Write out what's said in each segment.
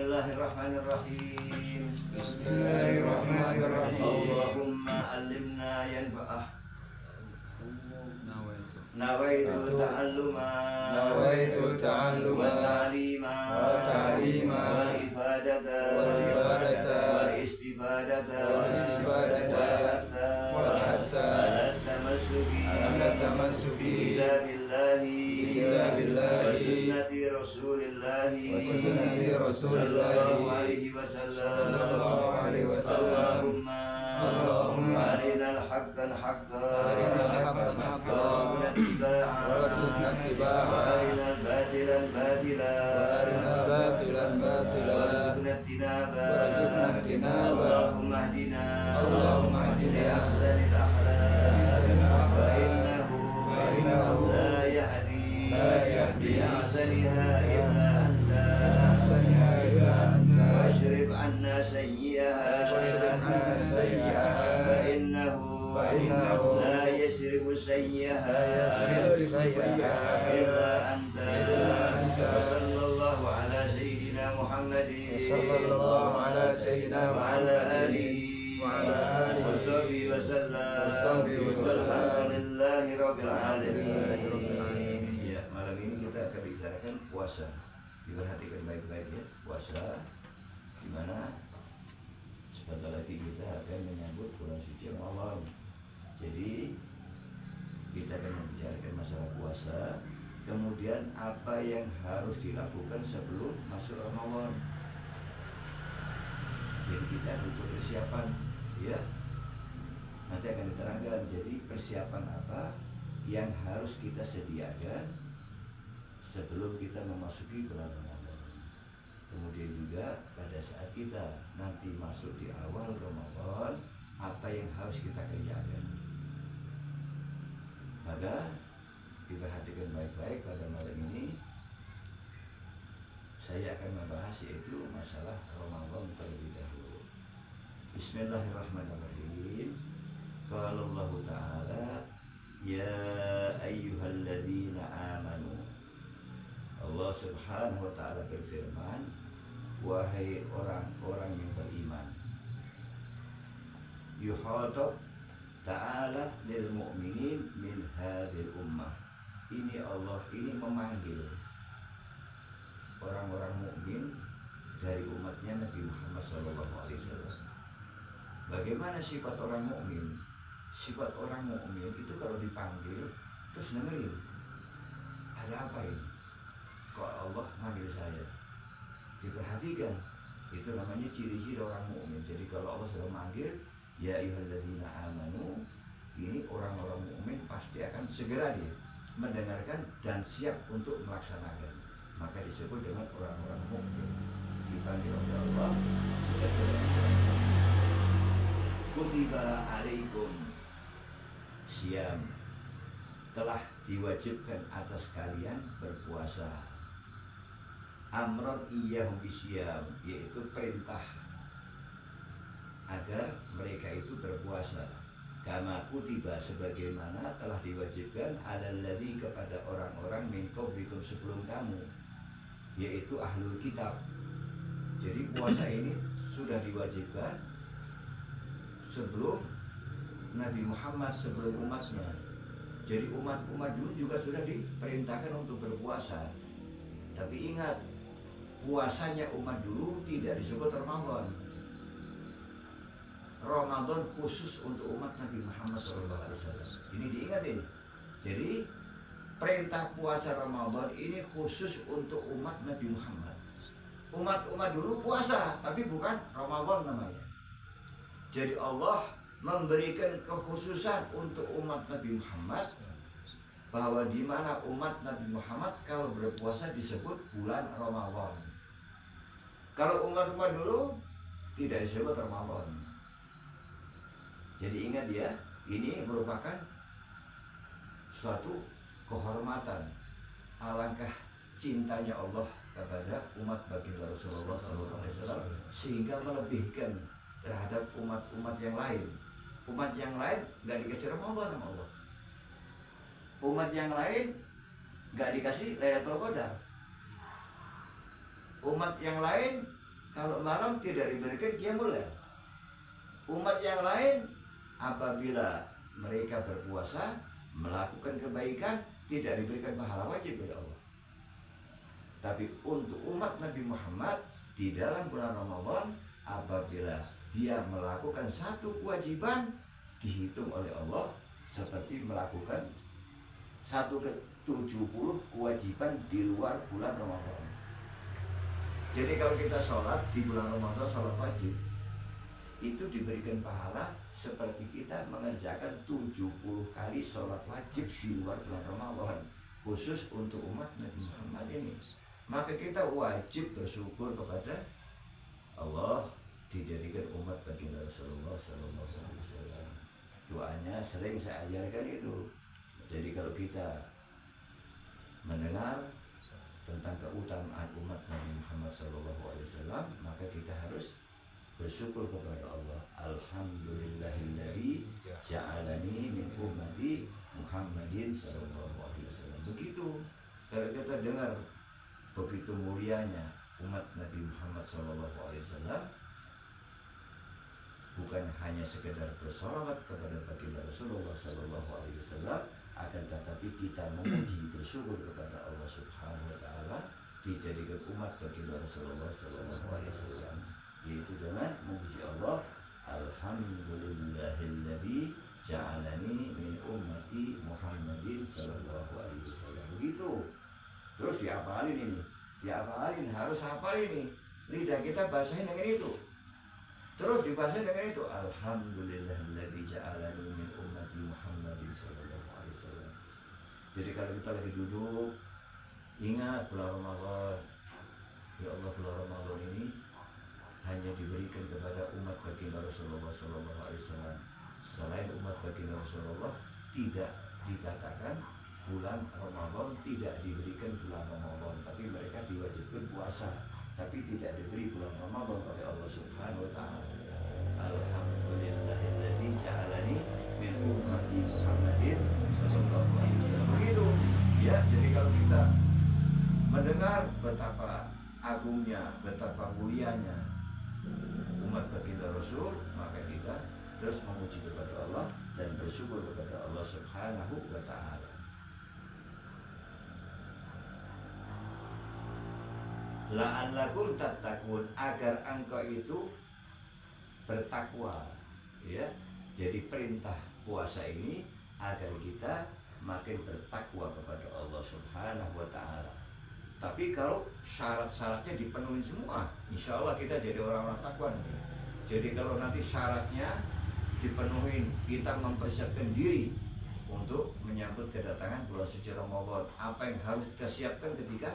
Bismillahirrahmanirrahim. Bismillahirrahmanirrahim. Allahumma alimna yanfa'ah. Nawaitu ta'alluma wa ta'lima wa ifadata wa istifadata wa hasa ala tamassuki kitabillahi wa sunnati rasulillahi sallallahu alaihi wasallam. Allahumma arinal haqqal haqqa warzuqna ittiba'ahu wa arinal batilal batila warzuqna ijtinaba. Allahumma hdina li ahsanil akhlaq wa innahu la yahdi li ahsaniha illa anta washrif anna sayyi'aha fa innahu la yasrifu sayyi'aha illa anta. Sallallahu ala sayyidina Muhammadin wa ala alihi wa sahbihi wa sallam. Alhamdulillahi rabbil alamin. Ya, malam ini kita akan bicarakan puasa. Diperhatikan baik-baik ya, puasa di mana sebentar lagi kita akan menyambut bulan suci Ramadan. Jadi kita akan membicarakan masalah puasa, kemudian apa yang harus dilakukan sebelum masuk Ramadan. Jadi kita butuh persiapan, ya. Nanti akan diterangkan. Jadi persiapan apa yang harus kita sediakan sebelum kita memasuki bulan Ramadan. Kemudian juga pada saat kita nanti masuk di awal Ramadan, apa yang harus kita kerjakan. Maka diperhatikan baik-baik pada malam ini. Saya akan membahas yaitu masalah Ramadan terlebih dahulu. Bismillahirrahmanirrahim. Qala Allah Ta'ala, ya ayyuhalladzina amanu. Allah Subhanahu wa Ta'ala berfirman, wahai orang-orang yang beriman. Yuhatab ta'ala lil mu'minin min hadhil ummah. Ini Allah ini memanggil orang-orang mukmin dari umatnya Nabi Muhammad SAW. Bagaimana sifat orang mukmin? Sifat orang mukmin itu kalau dipanggil terus dengerin. Ada apa ini? Kok Allah manggil saya? Diperhatikan. Itu namanya ciri-ciri orang mukmin. Jadi kalau Allah sudah manggil, ya ayyuhalladzina amanu, ini orang-orang mukmin pasti akan segera dia mendengarkan dan siap untuk melaksanakan. Maka disebut dengan orang-orang mukmin. Dipanggil oleh Allah. Kutiba alaikum siyam, telah diwajibkan atas kalian berpuasa. Amron iyyahu bisyam, yaitu perintah agar mereka itu berpuasa. Kama kutiba, sebagaimana telah diwajibkan alalladzina, kepada orang-orang min qablikum, sebelum kamu, yaitu ahlul kitab. Jadi puasa ini sudah diwajibkan sebelum Nabi Muhammad, sebelum umatnya. Jadi umat-umat dulu juga sudah diperintahkan untuk berpuasa. Tapi ingat, puasanya umat dulu tidak disebut Ramadan. Ramadan khusus untuk umat Nabi Muhammad SAW. Ini diingat ini. Jadi perintah puasa Ramadan ini khusus untuk umat Nabi Muhammad. Umat-umat dulu puasa, tapi bukan Ramadan namanya. Jadi Allah memberikan kekhususan untuk umat Nabi Muhammad, bahwa di mana umat Nabi Muhammad kalau berpuasa disebut bulan Ramadan. Kalau umat-umat dulu tidak disebut Ramadan. Jadi ingat ya, ini merupakan suatu kehormatan. Alangkah cintanya Allah kepada umat baginda Rasulullah SAW, sehingga melebihkan terhadap umat-umat yang lain. Umat yang lain nggak dikasih Ramadan sama Allah. Umat yang lain nggak dikasih Lailatul Qadar. Umat yang lain kalau malam tidak diberikan qiyamul lail. Umat yang lain apabila mereka berpuasa melakukan kebaikan tidak diberikan pahala wajib oleh Allah. Tapi untuk umat Nabi Muhammad di dalam bulan Ramadan apabila dia melakukan satu kewajiban dihitung oleh Allah seperti melakukan 1/70 kewajiban di luar bulan Ramadan. Jadi kalau kita sholat di bulan Ramadan, sholat wajib itu diberikan pahala seperti kita mengerjakan 70 kali sholat wajib di luar bulan Ramadan, khusus untuk umat Nabi Muhammad ini. Maka kita wajib bersyukur kepada Allah dijadikan umat baginda Rasulullah SAW. Doanya sering saya ajarkan itu. Jadi kalau kita mendengar tentang keutamaan umat Nabi Muhammad SAW, maka kita harus bersyukur kepada Allah. Alhamdulillahilladzi ja'alani min ummati Muhammadin sallallahu alaihi wasallam. Begitu kalau kita dengar begitu mulianya umat Nabi Muhammad sallallahu alaihi wasallam, bukan hanya sekedar bersolawat kepada baginda Rasulullah sallallahu alaihi wasallam, akan tetapi kita memuji bersyukur kepada Allah Subhanahu wa taala dijadikan umat baginda Rasulullah sallallahu alaihi wasallam, yaitu dengan memuji Allah. Alhamdulillahilladzi ja'alani min ummati Muhammadin sallallahu alaihi wasallam. Begitu. Terus dihafalin ini. Dihafalin, harus hafal ini. Lidah kita bahasain dengan itu. Terus dibahasain dengan itu. Alhamdulillahilladzi ja'alani min ummati Muhammadin sallallahu alaihi wasallam. Jadi kalau kita lagi duduk, ingat bulan Ramadan. Ya Allah, bulan Ramadan ini hanya diberikan kepada umat baginda Rasulullah SAW. Selain umat baginda Rasulullah tidak dikatakan bulan Ramadan, tidak diberikan bulan Ramadan, tapi mereka diwajibkan puasa, tapi tidak diberi bulan Ramadan oleh Allah Subhanahu wa taala. Alhamdulillahilladzi ja'alani min ummati Muhammadin sallallahu alaihi wasallam. Begitu. Ya, jadi kalau kita mendengar betapa agungnya, betapa mulianya umat baginda Rasul, maka kita terus memuji kepada Allah dan bersyukur kepada Allah Subhanahu wa taala. La'allakum tattaqun, agar engkau itu bertakwa, ya. Jadi perintah puasa ini agar kita makin bertakwa kepada Allah Subhanahu wa taala. Tapi kalau syarat-syaratnya dipenuhi semua, insya Allah kita jadi orang-orang takwa nanti. Jadi kalau nanti syaratnya dipenuhi, kita mempersiapkan diri untuk menyambut kedatangan bulan suci Ramadan. Apa yang harus kita siapkan ketika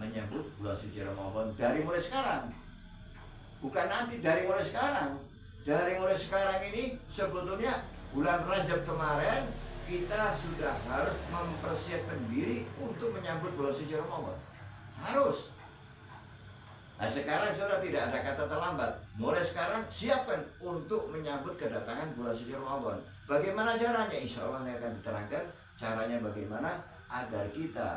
menyambut bulan suci Ramadan? Dari mulai sekarang, bukan nanti, dari mulai sekarang. Dari mulai sekarang ini sebetulnya bulan Rajab kemarin kita sudah harus mempersiapkan diri untuk menyambut bulan suci Ramadan. Harus. Nah sekarang sudah tidak ada kata terlambat. Mulai sekarang siapkan untuk menyambut kedatangan bulan suci Ramadan. Bagaimana caranya? Insya Allah ini akan diterangkan caranya bagaimana agar kita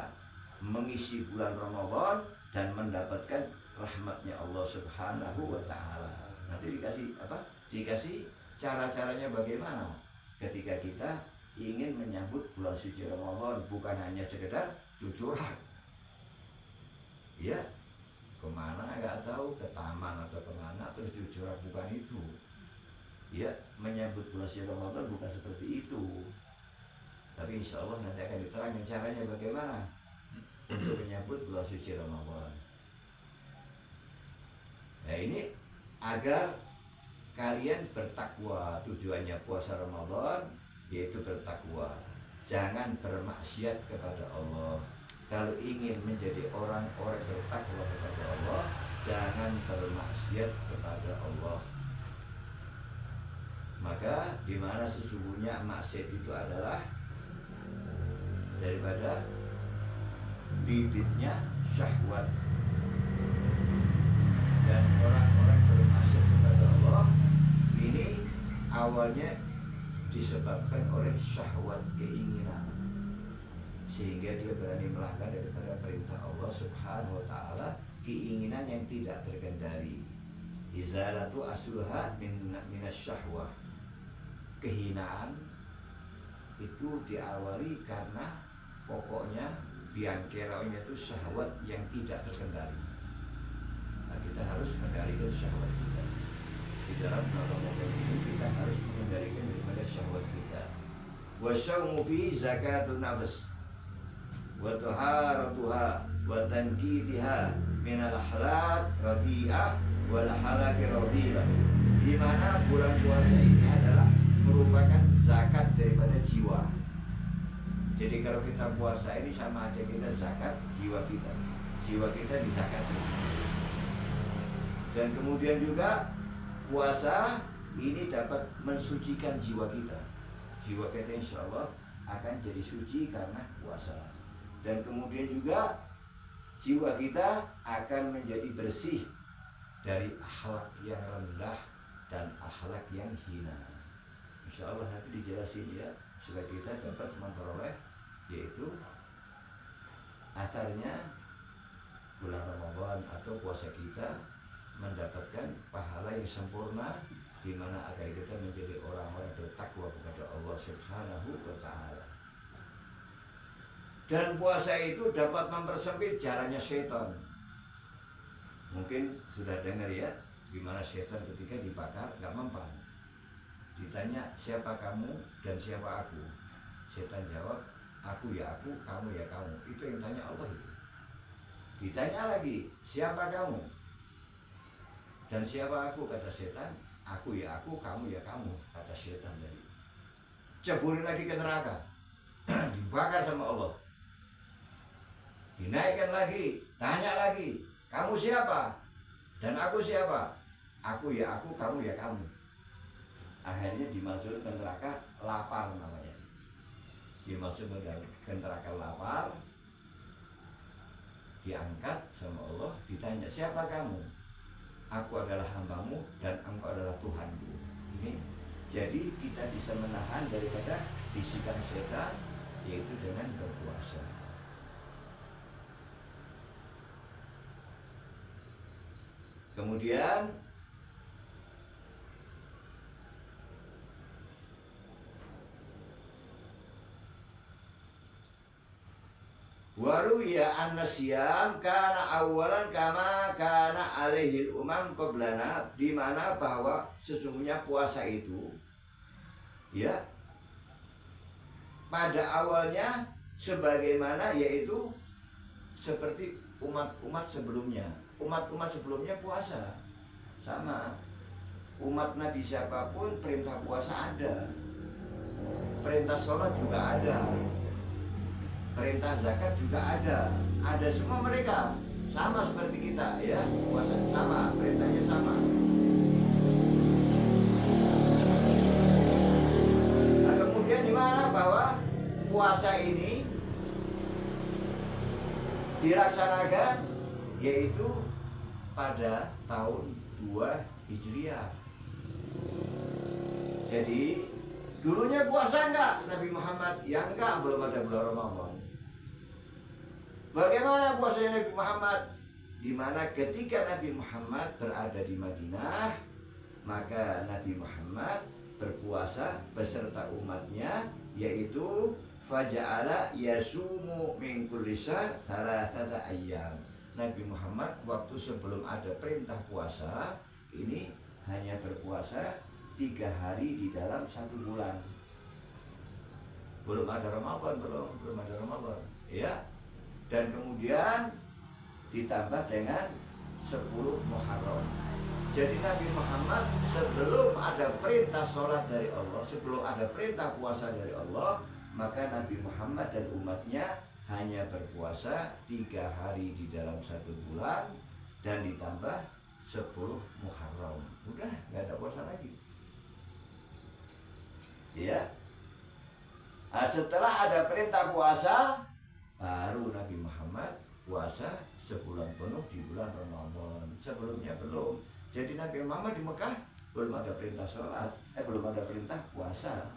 mengisi bulan Ramadan dan mendapatkan rahmatnya Allah Subhanahu wa taala. Nanti dikasih apa? Dikasih cara-caranya bagaimana ketika kita ingin menyambut bulan suci Ramadan, bukan hanya sekedar cucuran. Ya, kemana nggak tahu, ke taman atau kemana terus cucuran, bukan itu. Ya, menyambut bulan suci Ramadan bukan seperti itu. Tapi insya Allah nanti akan diterangkan caranya bagaimana untuk menyambut bulan suci Ramadan. Nah ini agar kalian bertakwa. Tujuannya puasa Ramadan yaitu bertakwa, jangan bermaksiat kepada Allah. Kalau ingin menjadi orang-orang bertakwa kepada Allah, jangan bermaksiat kepada Allah. Maka di mana sesungguhnya maksiat itu adalah daripada bibitnya syahwat. Dan orang-orang bermaksiat kepada Allah ini awalnya disebabkan oleh syahwat, keinginan, sehingga dia berani melanggar daripada perintah Allah Subhanahu wa taala keinginan yang tidak terkendali. Izalatu asluha minasyahwah. Kehinaan itu diawali karena pokoknya biangkeranya itu syahwat yang tidak terkendali. Nah, kita harus mengendalikan syahwat kita. Di dalam melakukan ini kita harus mengendalikan daripada syahwat kita. Wa syaumu fi zakatun nafs wa taharatuha wa tanqidiha min al-halal rabi'ah wal halal rabi'ah. Di mana bulan puasa ini adalah merupakan zakat daripada jiwa. Jadi kalau kita puasa ini sama aja kita zakat jiwa kita. Jiwa kita dizakati. Dan kemudian juga puasa ini dapat mensucikan jiwa kita. Jiwa kita insya Allah akan jadi suci karena puasa. Dan kemudian juga jiwa kita akan menjadi bersih dari akhlak yang rendah dan akhlak yang hina. Insya Allah nanti dijelasin ya, supaya kita dapat memperoleh yaitu asalnya bulan Ramadan atau puasa kita mendapatkan pahala yang sempurna, di mana agar kita menjadi orang-orang bertakwa kepada Allah Subhanahu wa Ta'ala. Dan puasa itu dapat mempersempit jalannya setan. Mungkin sudah dengar ya, gimana setan ketika dibakar gak mempan. Ditanya siapa kamu dan siapa aku. Setan jawab, aku ya aku, kamu ya kamu. Itu yang tanya Allah itu. Ditanya lagi, siapa kamu dan siapa aku, kata setan. Aku ya aku, kamu ya kamu, kata setan tadi. Ceburin lagi ke neraka. Dibakar sama Allah. Dinaikkan lagi, tanya lagi, kamu siapa dan aku siapa? Aku ya aku, kamu ya kamu. Akhirnya dimasukkan ke neraka lapar namanya. Dimasukkan ke neraka lapar, diangkat sama Allah, ditanya siapa kamu? Aku adalah hambamu dan engkau adalah Tuhanku. Ini jadi kita bisa menahan daripada bisikan setan, yaitu dengan berpuasa. Kemudian waruya an-nasyam kana awalan kama kana alaihil umam qablana, di mana bahwa sesungguhnya puasa itu ya pada awalnya sebagaimana yaitu seperti umat-umat sebelumnya. Umat-umat sebelumnya puasa sama. Umat Nabi siapapun perintah puasa ada, perintah sholat juga ada, perintah zakat juga ada semua mereka sama seperti kita ya, puasa sama, perintahnya sama. Nah, kemudian di mana bahwa puasa ini dilaksanakan yaitu pada tahun 2 Hijriah. Jadi dulunya puasa enggak Nabi Muhammad? Ya enggak, belum ada bulan Ramadan. Bagaimana puasanya Nabi Muhammad? Di mana ketika Nabi Muhammad berada di Madinah, maka Nabi Muhammad berpuasa beserta umatnya, yaitu faja'ala yasumu min kulli syahr thalathata ayyam. Nabi Muhammad waktu sebelum ada perintah puasa ini hanya berpuasa 3 hari di dalam 1 bulan. Belum ada Ramadan, belum ada Ramadan ya. Dan kemudian ditambah dengan 10 Muharram. Jadi Nabi Muhammad sebelum ada perintah sholat dari Allah, sebelum ada perintah puasa dari Allah, maka Nabi Muhammad dan umatnya hanya berpuasa 3 hari di dalam 1 bulan dan ditambah 10 Muharram. Udah nggak ada puasa lagi ya. Nah, setelah ada perintah puasa, baru Nabi Muhammad puasa sebulan penuh di bulan Ramadan. Sebelumnya belum. Jadi Nabi Muhammad di Mekah belum ada perintah sholat, belum ada perintah puasa.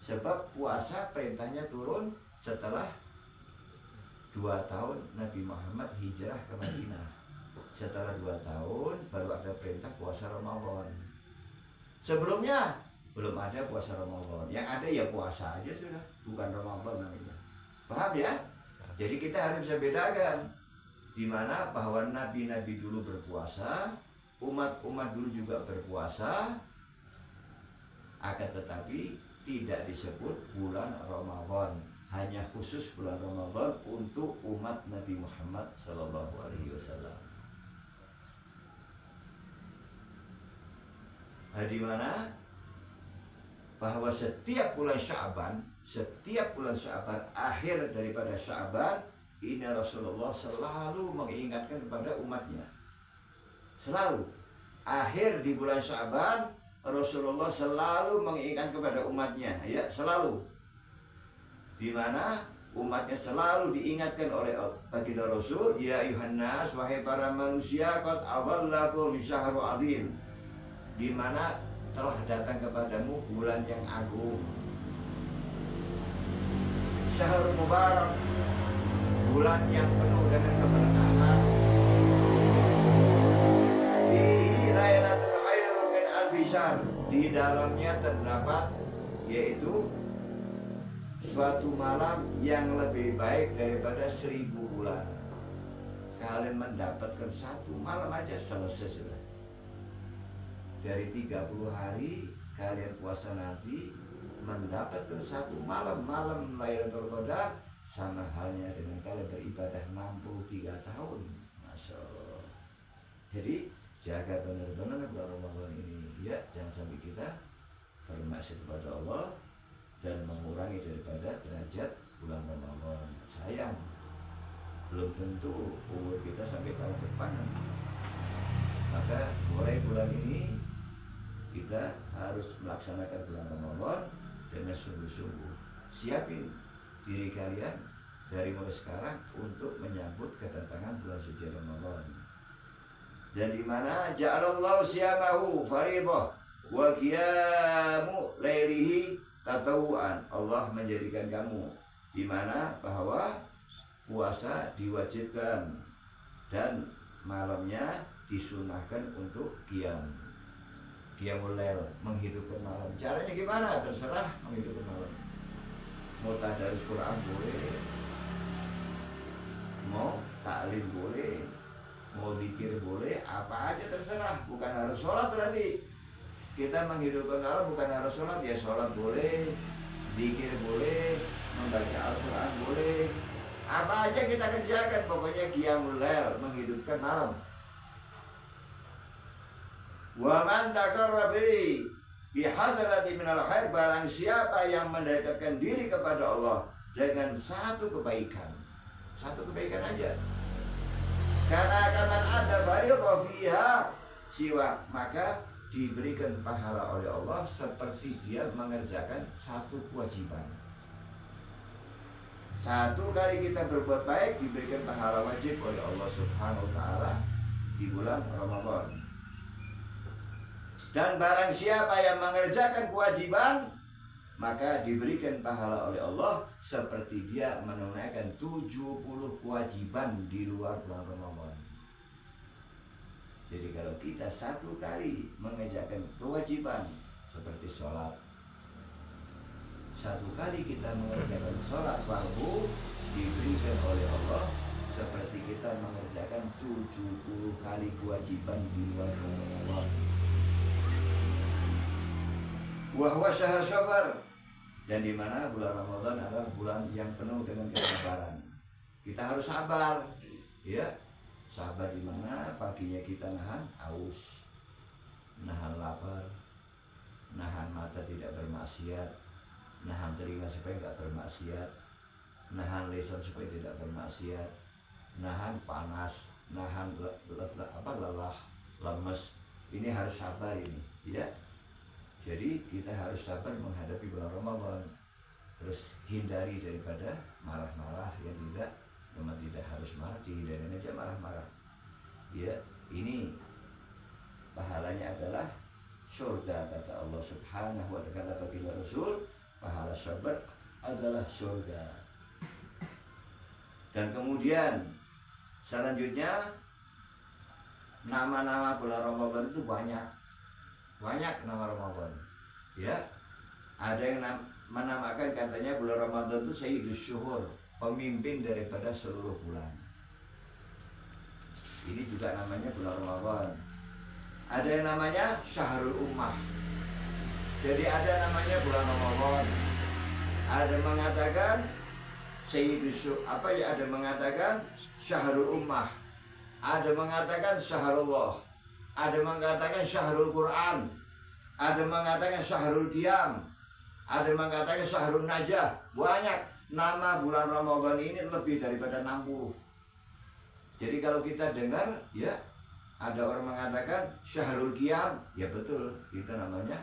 Sebab puasa perintahnya turun setelah 2 tahun Nabi Muhammad hijrah ke Madinah. Setelah 2 tahun baru ada perintah puasa Ramadan. Sebelumnya belum ada puasa Ramadan. Yang ada ya puasa aja sudah, bukan Ramadan namanya. Paham ya? Jadi kita harus bisa bedakan di mana bahwa nabi-nabi dulu berpuasa, umat-umat dulu juga berpuasa, akan tetapi tidak disebut bulan Ramadan, hanya khusus bulan Ramadan untuk umat Nabi Muhammad Sallallahu Alaihi Wasallam. Nah, di mana bahwa setiap bulan Sya'ban akhir daripada Sya'ban ini Rasulullah selalu mengingatkan kepada umatnya. Selalu akhir di bulan Sya'ban Rasulullah selalu mengingatkan kepada umatnya, ya, selalu. Di mana umatnya selalu diingatkan oleh baginda Rasul, ya ayuhan nas, wahai para manusia, qad adhallakum syahrul azim. Di mana telah datang kepadamu bulan yang agung, syahrul mubarak, bulan yang penuh dengan keberkahan. Fihi lailatul khairun min alfi syahr. Di dalamnya terdapat yaitu suatu malam yang lebih baik daripada 1000 bulan. Kalian mendapatkan satu malam aja selesai sudah. Dari 30 hari kalian puasa nanti mendapatkan satu malam Lailatul Qadar, sama halnya dengan kalian beribadah 63 tahun. Masya Allah. Jadi jaga benar-benar bulan Ramadan ini, ya, jangan sampai kita bermaksiat kepada Allah dan mengurangi daripada derajat bulan Ramadan. Sayang, belum tentu umur kita sampai tahun depan. Maka mulai bulan ini kita harus melaksanakan bulan Ramadan dengan sungguh-sungguh. Siapin diri kalian dari mulai sekarang untuk menyambut kedatangan bulan suci Ramadan. Dan di mana ja'alallahu siyamahu fardhah wa qiyamu lailihi tatawuan. Allah menjadikan kamu di mana bahwa puasa diwajibkan dan malamnya disunahkan untuk qiyamul lail, menghidupkan malam. Caranya gimana? Terserah menghidupkan malam. Mau tadarus Quran boleh, mau taklim boleh, mau zikir boleh, apa aja terserah. Bukan harus sholat berarti. Kita menghidupkan malam bukan harus sholat, ya sholat boleh, zikir boleh, membaca Al-Quran boleh. Apa aja kita kerjakan, pokoknya qiyamul lail, menghidupkan malam. Wa man taqarraba bi hasanati minal khair, barang siapa yang mendekatkan diri kepada Allah dengan satu kebaikan aja, karena kaman ada bariqah fiha siwa, maka diberikan pahala oleh Allah seperti dia mengerjakan satu kewajiban. Satu kali kita berbuat baik diberikan pahala wajib oleh Allah Subhanahu wa taala di bulan Ramadan. Dan barang siapa yang mengerjakan kewajiban, maka diberikan pahala oleh Allah seperti dia menunaikan 70 kewajiban di luar bulan Ramadan. Jadi kalau kita satu kali mengerjakan kewajiban seperti sholat, satu kali kita mengerjakan sholat fardu, diberikan oleh Allah seperti kita mengerjakan 70 kali kewajiban di luar bulan Ramadan. Wahwa syahr sabar, dan di mana bulan Ramadan adalah bulan yang penuh dengan kesabaran. Kita harus sabar, ya. Sabar di mana paginya kita nahan haus, nahan lapar, nahan mata tidak bermaksiat, nahan telinga supaya tidak bermaksiat, nahan lisan supaya tidak bermaksiat, nahan panas, nahan lelah, lemes. Ini harus sabar ini, ya. Jadi kita harus sabar menghadapi bulan Ramadan. Terus hindari daripada marah-marah yang tidak harus marah, dihindarin aja marah-marah. Ya, ini pahalanya adalah surga, kata Allah Subhanahu wa ta'ala bagi Rasul, pahala sabar adalah surga. Dan kemudian selanjutnya nama-nama bulan Ramadan itu banyak nama Ramadan. Ya, ada yang menamakan katanya bulan Ramadan itu Sayyidus Syuhur, pemimpin daripada seluruh bulan. Ini juga namanya bulan Ramadan. Ada yang namanya Syahrul Ummah. Jadi ada namanya bulan Ramadan. Ada mengatakan Sayyidus ada mengatakan Syahrul Ummah. Ada mengatakan Syahrullah. Ada mengatakan Syahrul Quran. Ada mengatakan Syahrul Qiyam. Ada mengatakan Syahrul Najah. Banyak nama bulan Ramadan ini lebih daripada 60. Jadi kalau kita dengar, ya ada orang mengatakan Syahrul Qiyam, ya betul, itu namanya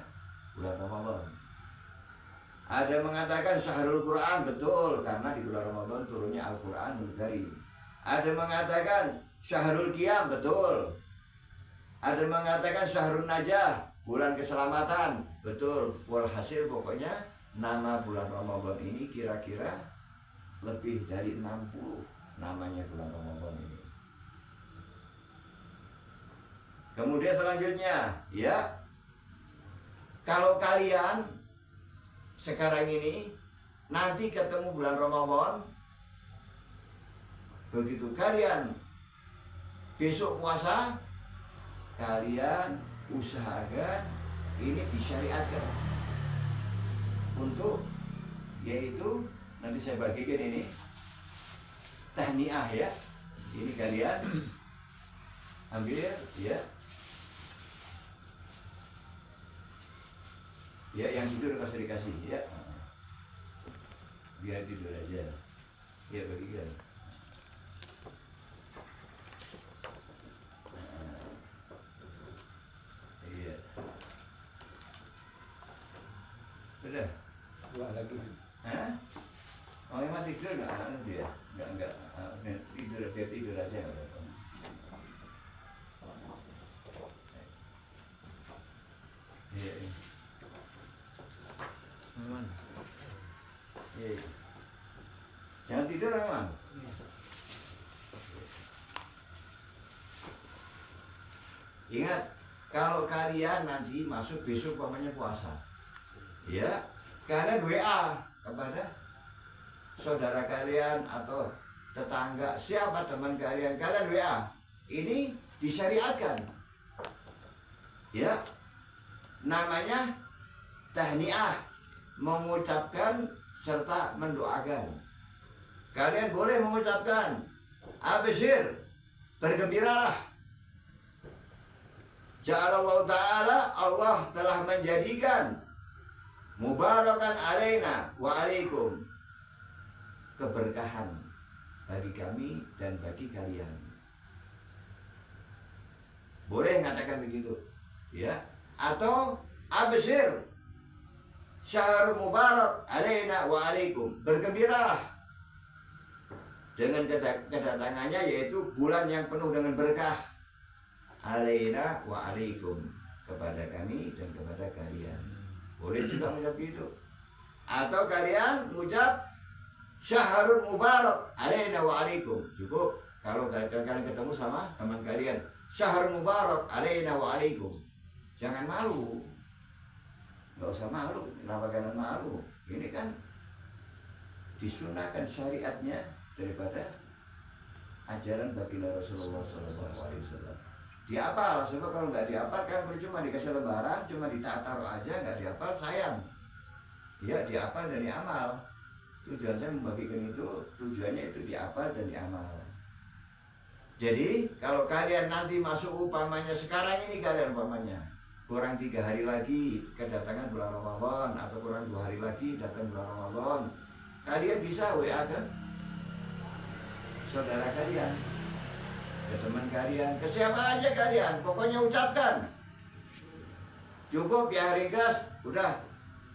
bulan Ramadan. Ada mengatakan Syahrul Quran, betul, karena di bulan Ramadan turunnya Al-Quranul Karim. Ada mengatakan Syahrul Qiyam, betul. Ada mengatakan Syahrul Najah, bulan keselamatan, betul. Walhasil pokoknya nama bulan Ramadan ini kira-kira lebih dari 60 namanya bulan Ramadan ini. Kemudian selanjutnya, ya, kalau kalian sekarang ini nanti ketemu bulan Ramadan, begitu kalian besok puasa, kalian usahakan ini disyariatkan untuk, yaitu nanti saya bagikan ini tahniah, ya. Ini kalian ambil, ya. Ya, yang tidur kasih dikasih, ya. Biar tidur aja. Ya, bagikan. Iya. Sudah? Dua lagi. Hah? Oh, emang tidur nggak? Dia nggak tidur, dia tidur aja. Iya. Aman. Iya. Jangan tidur, aman. Ingat, kalau kalian nanti masuk besok umpamanya puasa, ya, kalian WA kepada saudara kalian atau tetangga, siapa teman kalian WA. Ini disyariatkan, ya, namanya tahniah, mengucapkan serta mendoakan. Kalian boleh mengucapkan absyir, bergembiralah, Ja'alallahu ta'ala, Allah telah menjadikan mubarakan alaina wa alaikum, keberkahan bagi kami dan bagi kalian. Boleh mengatakan begitu, ya. Atau absyir, syahr mubarak alaina wa alaikum, bergembiralah dengan kedatangannya, yaitu bulan yang penuh dengan berkah, alaina wa alaikum, kepada kami dan kepada kalian. Boleh juga mengucap itu. Atau kalian mengucap syahrul mubarak alaina wa alaikum, cukup. Kalau kalian ketemu sama teman kalian, syahrul mubarak alaina wa alaikum, jangan malu. Nggak usah malu. Kenapa kalian malu? Ini kan disunahkan syariatnya daripada ajaran baginda Rasulullah SAW. Dihafal, sebab kalau nggak dihafal kan percuma, dikasih lembaran cuma ditaruh aja, nggak dihafal sayang. Ya, dihafal dan diamal. Tujuannya membagikan itu, tujuannya itu dihafal dan diamal. Jadi kalau kalian nanti masuk umpamanya sekarang ini, kalian umpamanya kurang 3 hari lagi kedatangan bulan Ramadan, atau kurang 2 hari lagi datang bulan Ramadan, kalian bisa WA kan saudara kalian, ke teman kalian, ke siapa aja kalian, pokoknya ucapkan. Cukup ya, ringkas, udah.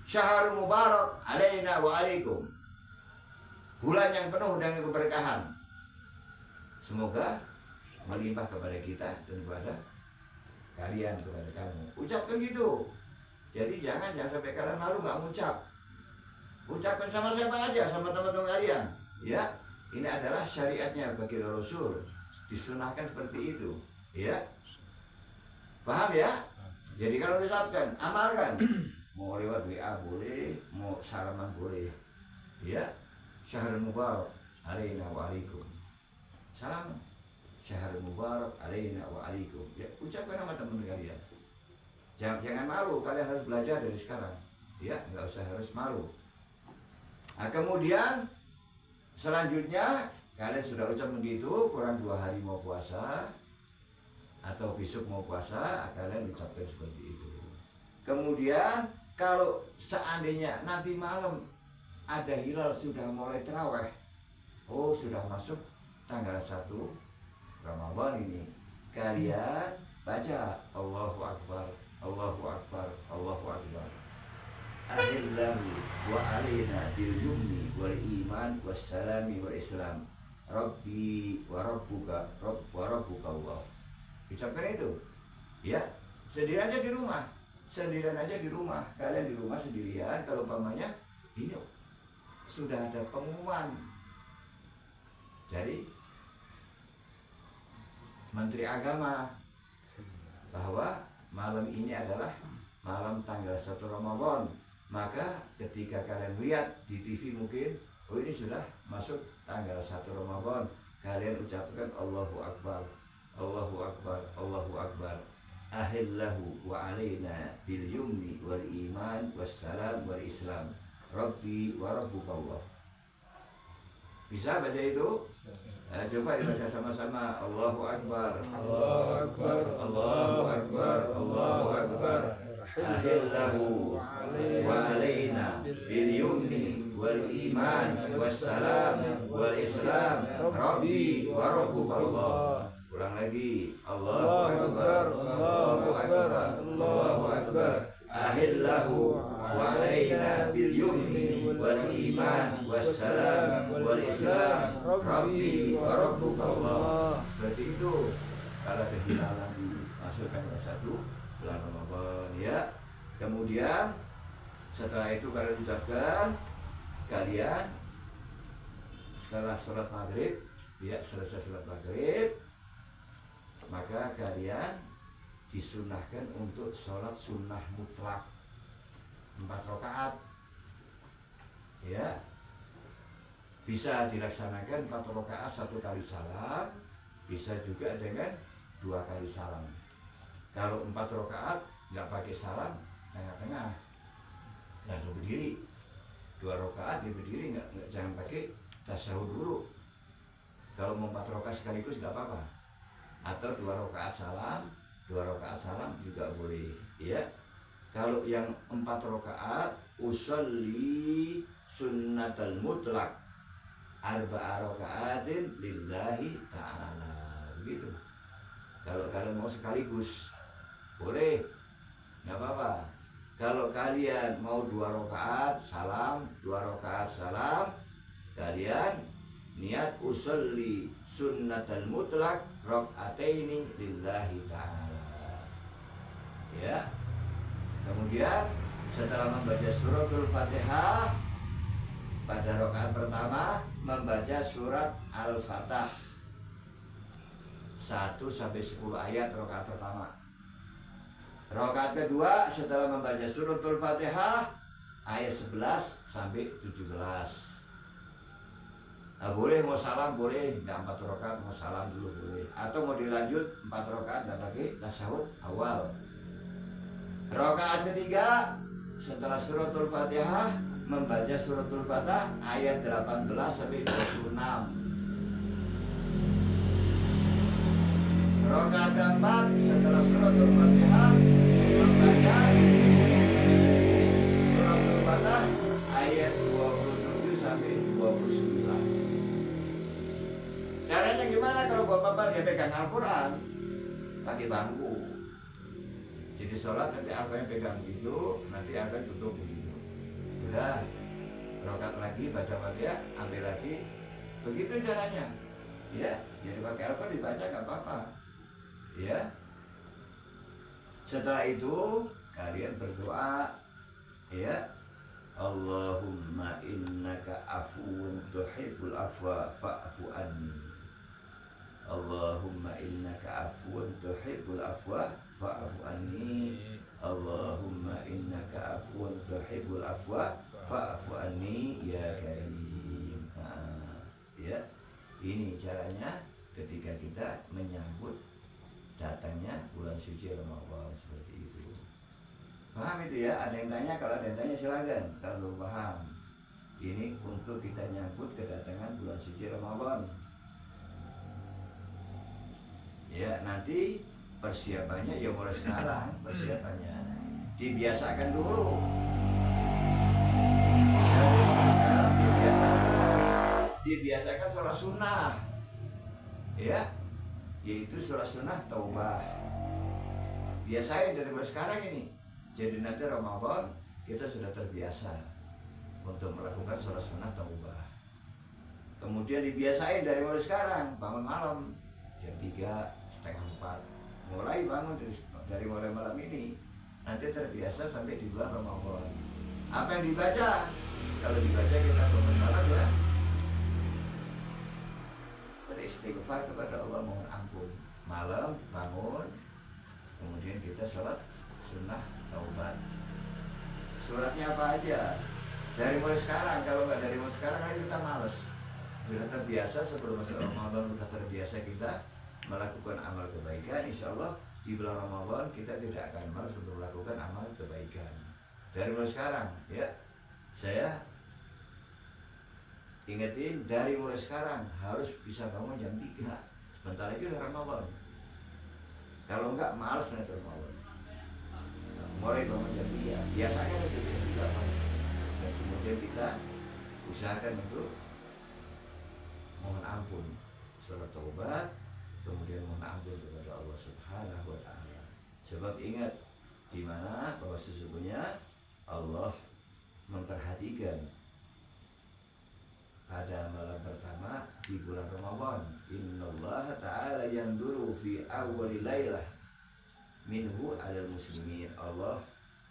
Syahrul mubarak alaina wa alaikum, bulan yang penuh dengan keberkahan, semoga melimpah kepada kita dan kepada kalian, kepada kamu. Ucapkan gitu. Jadi jangan sampai kalian malu nggak mengucap. Ucapkan sama siapa aja, sama teman-teman kalian, ya. Ini adalah syariatnya bagi Rasul, disunahkan seperti itu, ya. Paham ya? Jadi kalau diucapkan, amalkan. Mau lewat WA boleh, mau salaman boleh. Ya, Syahrul Mubarak alaina wa alaikum. Salam. Syahrul Mubarak alaina wa alaikum. Ya, ucapkan nama teman kalian. Jangan malu, kalian harus belajar dari sekarang. Ya, nggak usah harus malu. Nah, kemudian selanjutnya kalian sudah ucap begitu, kurang 2 hari mau puasa atau besok mau puasa, kalian ucapkan seperti itu. Kemudian kalau seandainya nanti malam ada hilal sudah mulai terawih, oh sudah masuk tanggal 1 Ramadan ini, kalian baca Allahu Akbar, Allahu Akbar, Allahu Akbar. Ahillahu wa alaina bil yumni wal iman wassalami wal islam. Rabbi wa rabbuka Allah. Ucapkan itu. Ya, sendirian aja di rumah. Sendirian aja di rumah. Kalian di rumah sendirian, kalau umpamanya ini sudah ada pengumuman. Jadi Menteri Agama bahwa malam ini adalah malam tanggal 1 Ramadan. Maka ketika kalian lihat di TV mungkin, oh ini sudah masuk tanggal 1 Ramadan, kalian ucapkan Allahu Akbar, Allahu Akbar, Allahu Akbar. Ahillahu wa alaina bil yumni wal iman wassalam wal islam. Rabbi wa rabbuka Allah. Bisa baca itu? Coba dibaca sama-sama. Allahu Akbar, Allahu Akbar, Allahu Akbar, Allahu Akbar. Ahillahu wa alaina bil yumni wal iman wassalam wal islam. Rabbi wa rabbuka Allah. Ulang lagi. Allahu Akbar, Allahu Akbar, Allahu Akbar. Ahillahu wa alaina bil yumni wal iman wassalam wal islam. Rabbi wa rabbuka Allah. Seperti itu. Kalau kehilangan dimasukkan ke 1 bulan Ramadan, ya. Kemudian setelah itu kalian ucapkan, kalian setelah sholat maghrib, ya, selesai sholat maghrib, maka kalian disunahkan untuk sholat sunnah mutlak 4 rakaat, ya. Bisa dilaksanakan 4 rakaat 1 kali salam, bisa juga dengan 2 kali salam. Kalau 4 rakaat nggak pakai salam, tengah-tengah langsung berdiri. 2 rakaat dia berdiri, jangan pakai tasyahud dulu. Kalau mau 4 rakaat sekaligus nggak apa-apa. Atau 2 rakaat salam, 2 rakaat salam juga boleh, ya. Kalau yang 4 rakaat, usolli sunnatal mutlak arba'a rakaatin lillahi ta'ala, begitu. Kalau kalian mau sekaligus boleh, nggak apa-apa. Kalau kalian mau 2 rakaat salam, 2 rakaat salam, kalian niat usolli sunnatal mutlak raka'ataini lillahi ta'ala, ya. Kemudian setelah membaca suratul Fatihah, pada rakaat pertama membaca surat Al-Fatah 1-10 ayat rakaat pertama. Rakaat kedua setelah membaca suratul Fatihah ayat 11-17. Nah, boleh mau salam boleh, nggak 4 rakaat mau salam dulu boleh, atau mau dilanjut 4 rakaat dan pakai tasyahud awal. Rakaat ketiga setelah suratul Fatihah membaca suratul Fatihah ayat 18-26. Rakaat keempat setelah suratul Fatihah membaca suratul Fatihah ayat 27-29. Caranya gimana kalau bapak-bapak dia pegang Al-Quran pakai bangku? Jadi sholat nanti Al-Quran pegang gitu, nanti akan tutup begitu. Udah, rakaat lagi baca Fatihah, ambil lagi, begitu caranya. Ya, jadi pakai Al-Quran dibaca nggak apa-apa. Ya. Setelah itu kalian berdoa, ya. Allahumma innaka afuwun tuhibbul afwa afwa fa'fu anni ya karim. Ya, ini caranya ketika kita menyambut datangnya bulan suci Ramadan seperti itu. Paham itu ya? Ada yang tanya? Kalau ada yang tanya silakan. Kalau paham, ini untuk kita nyambut kedatangan bulan suci Ramadan. Ya, nanti persiapannya ya mulai sekarang. Persiapannya dibiasakan dulu. Dibiasakan sholat sunnah, ya, yaitu sholat sunnah taubah. Biasain dari mulai sekarang ini. Jadi nanti Ramadan kita sudah terbiasa untuk melakukan sholat sunnah taubah. Kemudian dibiasain dari mulai sekarang bangun malam jam 3:30, 4 mulai bangun dari mulai malam ini. Nanti terbiasa sampai di bulan Ramadan. Apa yang dibaca? Kalau dibaca kita bangun malam ya beristighfar kepada Allah, mohon ampun. Malam bangun, kemudian kita sholat sunnah taubat. Suratnya apa aja? Dari mulai sekarang. Kalau nggak dari mulai sekarang kan kita males. Sudah terbiasa sebelum masuk Ramadan, sudah terbiasa kita melakukan amal kebaikan. Insya Allah di bulan Ramadan kita tidak akan malas untuk melakukan amal kebaikan. Dari mulai sekarang, ya. Saya ingetin dari mulai sekarang harus bisa bangun jam 3. Sebentar lagi udah Ramadan. Kalau enggak malas nanti Ramadan. Mulai bangun jam 3. Biasanya itu jam 3. Dan kemudian kita usahakan untuk mohon ampun, sholat taubat, kemudian mohon ampun kepada Allah Subhanahu wa taala. Sebab ingat di mana bahwa sesungguhnya Allah memperhatikan pada malam pertama di bulan Ramadan. Innallaha ta'ala yanduru fi awwali lailah minhu 'alal muslimin. Allah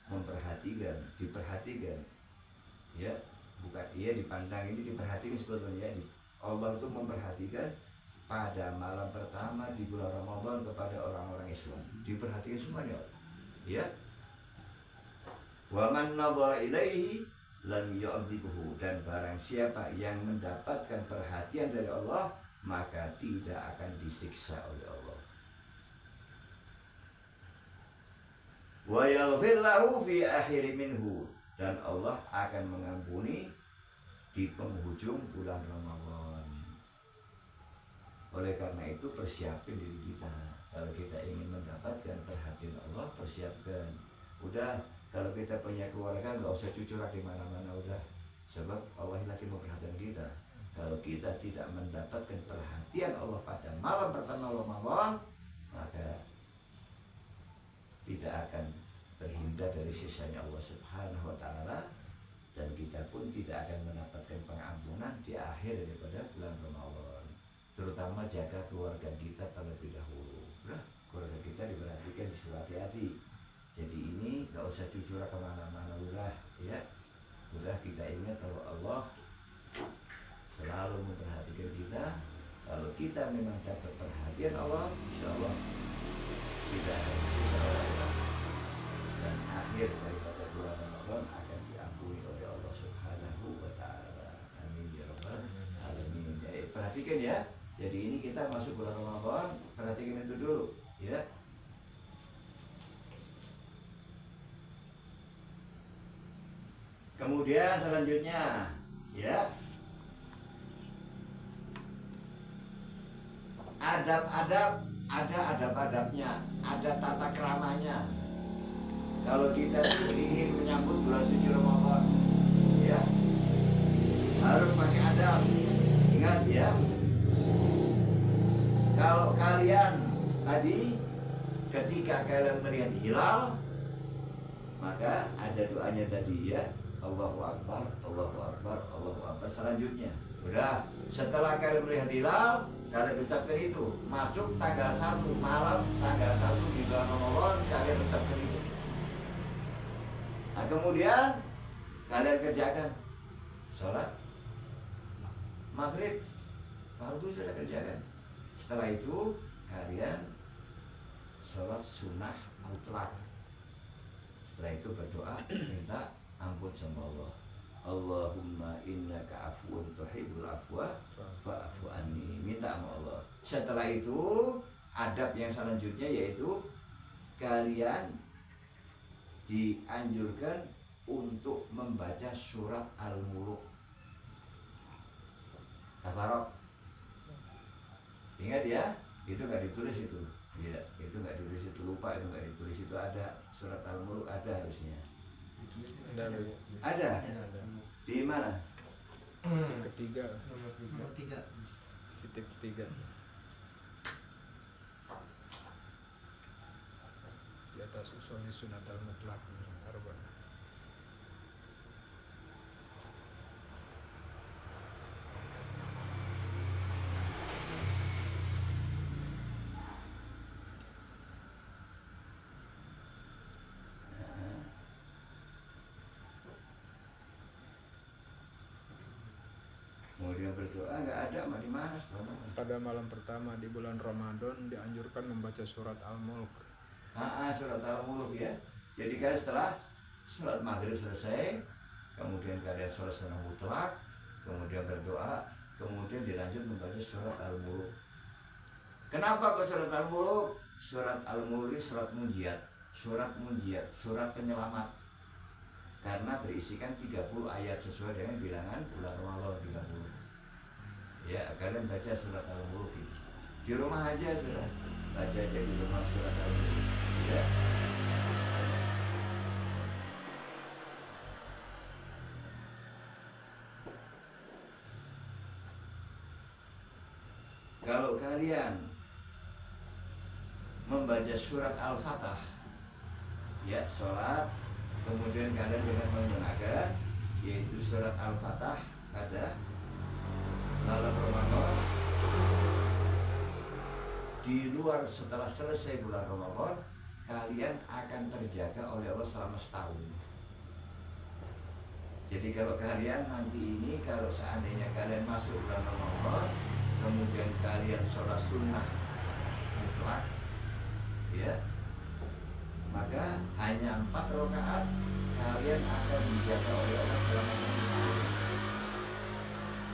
memperhatikan, diperhatikan. Ya, bukan iya dipandang, ini diperhatikan sebetulnya. Allah itu memperhatikan pada malam pertama di bulan Ramadan kepada orang-orang Islam. Diperhatikan semuanya. Ya. Wa man nadhara ilaihi lam yu'adhibuhu, dan barang siapa yang mendapatkan perhatian dari Allah maka tidak akan disiksa oleh Allah. Wa yaghfir lahu fi akhir minhu, dan Allah akan mengampuni di penghujung bulan Ramadan. Oleh karena itu persiapkan diri kita. Kalau kita ingin mendapatkan perhatian Allah, persiapkan. Udah, kalau kita punya keluarga nggak usah cucurak di mana-mana, udah. Sebab Allah lagi memperhatikan kita. Kalau kita tidak mendapatkan perhatian Allah pada malam pertama Ramadan, maka tidak akan terhindar dari sisanya Allah Subhanahu wa taala, dan kita pun tidak akan mendapatkan pengampunan di akhir daripada bulan Ramadan. Terutama jaga keluarga kita terlebih dahulu. Nah, keluarga kita diperhatikan, disuruh hati-hati. Jadi ini gak usah cucurah kemana-mana, udah, ya. Udah kita ingat kalau Allah selalu memperhatikan kita. Kalau kita memang dapat perhatian Allah, insya Allah kita akan bisa orang, dan akhir daripada bulan Ramadan akan diampuni oleh Allah Subhanahu wa taala. Amin ya rabbal alamin. Jadi perhatikan ya. Jadi ini kita masuk bulan Ramadan, perhatikan itu dulu, ya. Kemudian selanjutnya, ya, adab-adab, ada adab-adabnya, ada tata keramanya. Kalau kita ingin menyambut bulan suci Ramadan, ya, harus pakai adab. Ingat ya, kalau kalian tadi ketika kalian melihat hilal, maka ada doanya tadi, ya. Allahu Akbar, Allahu Akbar, Allahu Akbar. Selanjutnya, udah, setelah kalian melihat hilal, kalian ucapkan itu. Masuk tanggal 1 malam, tanggal 1 di bulan Ramadan, kalian ucapkan itu. Nah, kemudian kalian kerjakan sholat maghrib, kalau itu sudah kerjakan. Setelah itu kalian sholat sunnah mutlak. Setelah itu berdoa minta ampun sama Allah. Setelah itu adab yang selanjutnya yaitu kalian dianjurkan untuk membaca surat Al-Muluk. Tabarok. Ingat ya, itu nggak ditulis itu. Ya, itu nggak ditulis itu, lupa itu nggak ditulis itu, ada surat Al-Muluk ada harusnya. Ada. Di mana? Ketiga. Titik ketiga. Di atas usulnya sunat al-mutlaq arba. Kemudian berdoa nggak ada, mah di mana? Pada malam pertama di bulan Ramadan dianjurkan membaca surat Al-Mulk. Surat Al-Mulk ya. Jadi kan setelah sholat maghrib selesai, kemudian kalian sholat sunnah mutlak, kemudian berdoa, kemudian dilanjut membaca surat Al-Mulk. Kenapa kok surat Al-Mulk? Surat Al-Mulk ini surat munjiat, surat penyelamat. Karena berisikan 30 ayat sesuai dengan bilangan bulan Ramadan 30. Ya, kalian baca surat Al-Mulk itu. Di rumah aja sudah. Baca aja di rumah surat Al-Mulk. Ya. Kalau kalian membaca surat Al-Fatah, ya, sholat, kemudian kalian dengan menggunakan yaitu surat Al-Fatah pada malam Ramadan, di luar setelah selesai bulan Ramadan kalian akan terjaga oleh Allah selama setahun. Jadi kalau kalian nanti ini, kalau seandainya kalian masuk bulan Ramadan, kemudian kalian sholat sunnah mutlak, ya, maka hanya 4 rakaat kalian akan dijaga oleh Allah selama 1 tahun.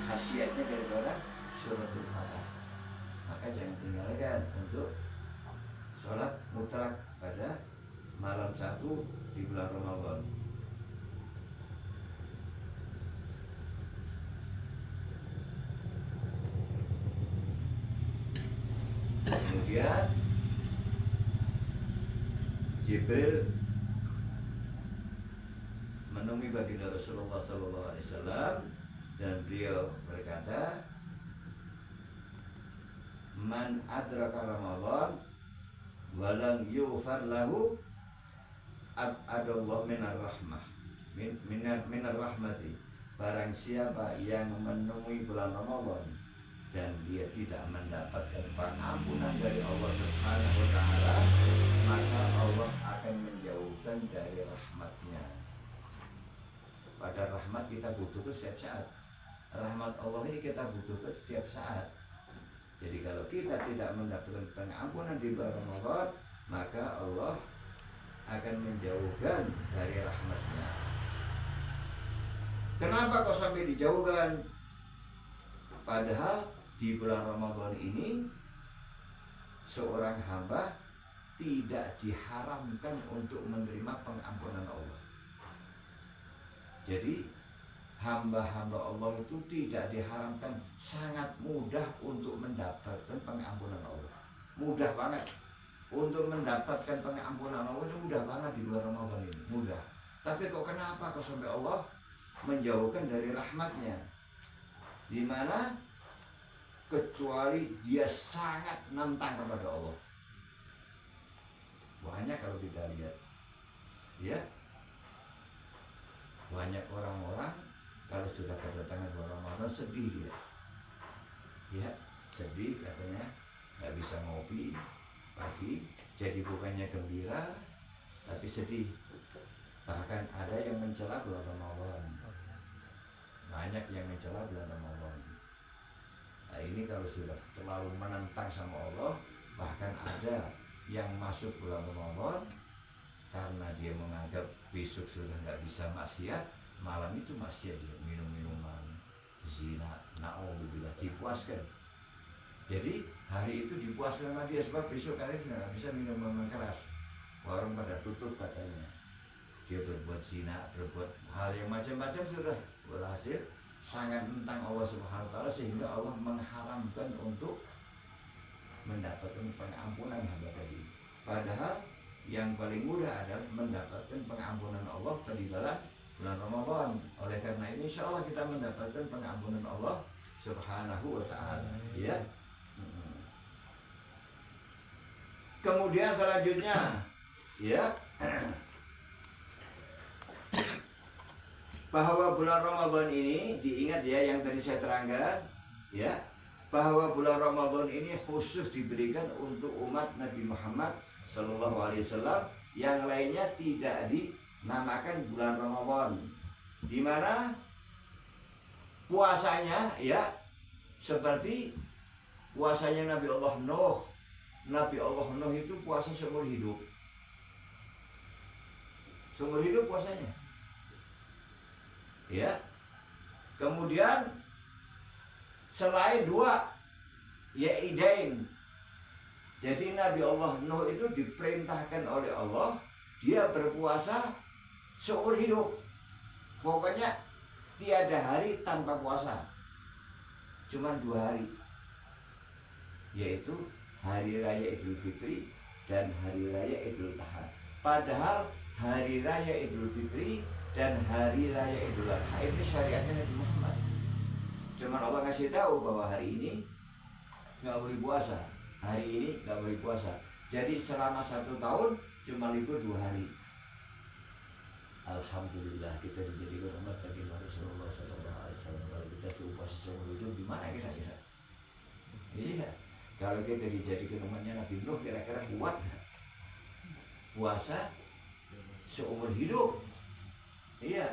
Khasiatnya daripada suratul Fatah. Maka jangan tinggalkan untuk sholat mutlak pada malam 1 di bulan Ramadan. Kemudian Jibril menemui baginda Rasulullah SAW dan beliau berkata, "Man adraka Ramadan walam yughfar lahu abadallah minar rahmah minar rahmati." Barang siapa yang menemui bulan Ramadan dan dia tidak mendapatkan pengampunan dari Allah Subhanahu wa taala, maka Allah akan menjauhkan dari rahmatnya. Pada rahmat kita butuh setiap saat. Rahmat Allah ini kita butuhkan setiap saat. Jadi kalau kita tidak mendapatkan pengampunan di bulan Ramadan, maka Allah akan menjauhkan dari rahmatnya. Kenapa kok sampai dijauhkan? Padahal di bulan Ramadan ini seorang hamba tidak diharamkan untuk menerima pengampunan Allah. Jadi hamba-hamba Allah itu tidak diharamkan, sangat mudah untuk mendapatkan pengampunan Allah. Mudah banget untuk mendapatkan pengampunan Allah, itu mudah banget di bulan Ramadan ini, mudah. Tapi kok kenapa kok sampai Allah menjauhkan dari rahmatnya? Di mana kecuali dia sangat nentang kepada Allah. Banyak kalau kita lihat, ya, banyak orang-orang kalau sudah kedatangan bulan Ramadan sedih dia, ya, sedih katanya nggak bisa ngopi pagi, jadi bukannya gembira tapi sedih. Bahkan ada yang mencela bulan Ramadan, banyak yang mencela bulan Ramadan. Nah ini kalau sudah terlalu menentang sama Allah, bahkan ada yang masuk bulan Ramadan karena dia menganggap besok sudah nggak bisa maksiat, malam itu maksiat dia, minum-minuman, zina, na'udzubillah, dipuaskan. Jadi hari itu dipuaskan sama dia sebab besok kalian nggak bisa minum minuman keras. Warung pada tutup katanya. Dia berbuat zina, berbuat hal yang macam-macam sudah berhasil sangat tentang Allah Subhanahu wa taala sehingga Allah mengharamkan untuk mendapatkan pengampunan hamba tadi. Padahal yang paling mudah adalah mendapatkan pengampunan Allah di dalam bulan Ramadan. Oleh karena ini insya Allah kita mendapatkan pengampunan Allah Subhanahu wa taala. Ya. Kemudian selanjutnya ya bahwa bulan Ramadan ini diingat ya yang tadi saya terangkan ya, bahwa bulan Ramadan ini khusus diberikan untuk umat Nabi Muhammad Sallallahu Alaihi Wasallam, yang lainnya tidak dinamakan bulan Ramadan, di mana puasanya ya seperti puasanya Nabi Allah Nuh. Nabi Allah Nuh itu puasa seumur hidup. Seumur hidup puasanya. Ya. Kemudian selain dua Idain. Jadi Nabi Allah Nuh itu diperintahkan oleh Allah dia berpuasa seumur hidup. Pokoknya tiada hari tanpa puasa. Cuman 2 hari. Yaitu Hari Raya Idul Fitri dan Hari Raya Idul Adha. Padahal Hari Raya Idul Fitri dan Hari Raya Idul Adha itu syariatnya Nabi Muhammad. Cuman Allah kasih tahu bahwa hari ini nggak boleh puasa, hari ini nggak boleh puasa. Jadi selama 1 tahun cuma libur 2 hari. Alhamdulillah kita dijadikan umat Nabi Rasulullah SAW. Kalau kita puasa seumur hidup gimana kira-kira? Iya. Kalau kita dijadikan umatnya Nabi Nuh, kira-kira kuat gak? Puasa seumur hidup. Iya.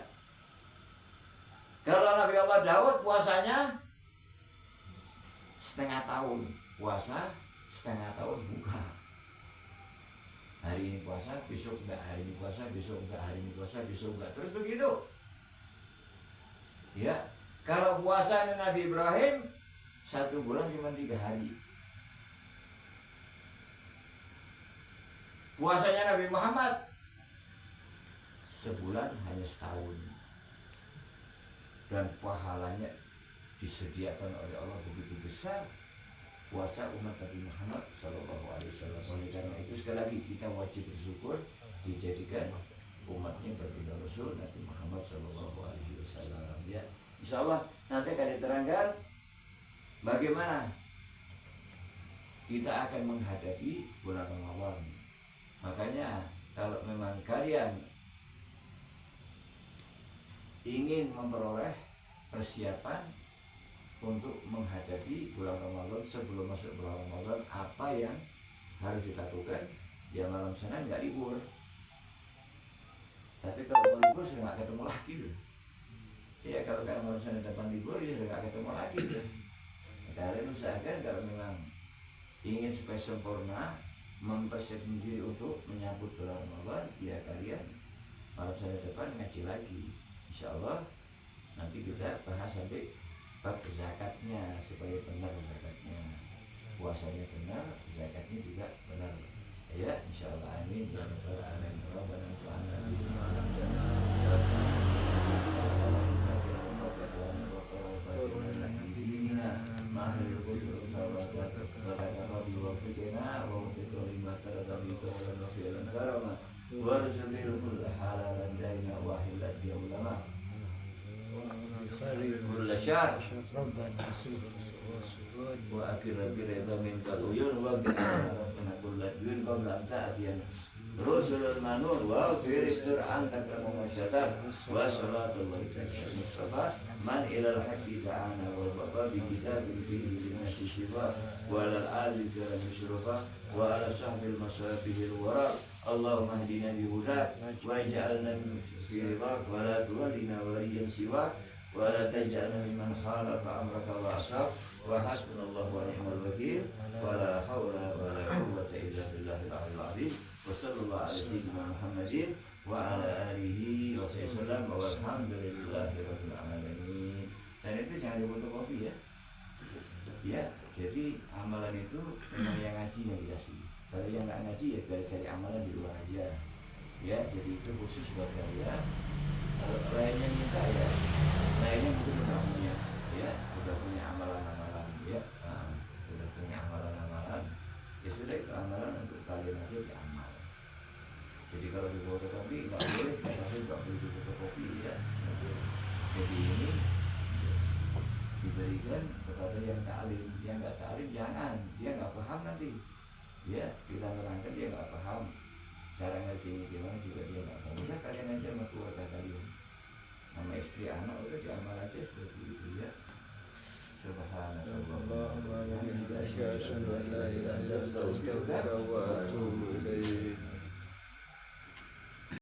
Kalau Nabi Allah Daud puasanya setengah tahun. Puasa setengah tahun buka. Hari ini puasa, besok enggak. Hari ini puasa, besok enggak. Hari ini puasa, besok enggak. Terus begitu. Ya. Kalau puasa Nabi Ibrahim 1 bulan cuma 3 hari. Puasanya Nabi Muhammad sebulan hanya setahun. Dan pahalanya disediakan oleh Allah begitu besar. Puasa umat Nabi Muhammad Sallallahu Alaihi Wasallam. Oleh karena itu sekali lagi kita wajib bersyukur dijadikan umatnya baginda Rasul Nabi Muhammad Sallallahu Alaihi Wasallam. Ya, Insya Allah nanti akan diterangkan bagaimana kita akan menghadapi bulan Ramadan. Makanya kalau memang kalian ingin memperoleh persiapan untuk menghadapi bulan Ramadan, sebelum masuk bulan Ramadan, apa yang harus dilakukan? Ya malam Senin nggak libur. Tapi kalau mau libur sudah nggak ketemu lagi tuh. Ya kalau malam Senin depan libur ya sudah nggak ketemu lagi tuh. Kalian usahakan kalau memang ingin supaya sempurna, mempersiapkan diri untuk menyambut bulan Ramadan, ya kalian malam Senin depan ngaji lagi. Insya Allah nanti kita bahas sampai bab zakatnya supaya benar zakatnya, puasanya benar, zakatnya juga benar. Ya, insya Allah amin. Ya rabbal alamin. Rabbana وأكل برضا منك العيون وأكل كل دين قبل أن تأتينا رسل المنون واغفر استر عنك كمشتات وصلاة الله المصطفى من إلى الحق دعانا ووفى بكتاب فيه للناس شفاء وعلى الآل الكرام شرفا وعلى صحب المصابيح الوراء اللهم اهدنا بهداك واجعلنا في رضاك ولا تولنا وليا سواك ولا تجعلنا ممن خالف أمرك وعصاك وحسبنا الله ونعم الوكيل ولا حول ولا قوة إلا بالله العلي العظيم وصلى الله على سيدنا محمد وعلى آله وصحبه وسلم والحمد لله رب العالمين. Dan itu jangan difotokopi ya. Ya, jadi amalan itu memang yang ngaji yang dikasih. Kalau yang nggak ngaji ya cari amalan di luar aja. Ya, jadi itu khusus buat saya. Kalau lainnya minta ya, lainnya mungkin udah punya, ya, udah punya amalan-amalan, ya, udah punya amalan-amalan. Ya sudah itu amalan untuk kalian aja diamal. Jadi kalau di fotokopi nggak boleh, tapi nggak boleh di fotokopi ya. Jadi ini diberikan kepada yang taklim, yang nggak taklim jangan, dia nggak paham nanti. Ya, kita nerangkan dia nggak paham, cara ngerti gimana juga dia nggak paham. Udah kalian aja sama keluarga kalian, sama istri anak udah diamal aja seperti itu ya. Subhanallah. Allahumma wa bihamdika asyhadu an la ilaha illa anta astaghfiruka wa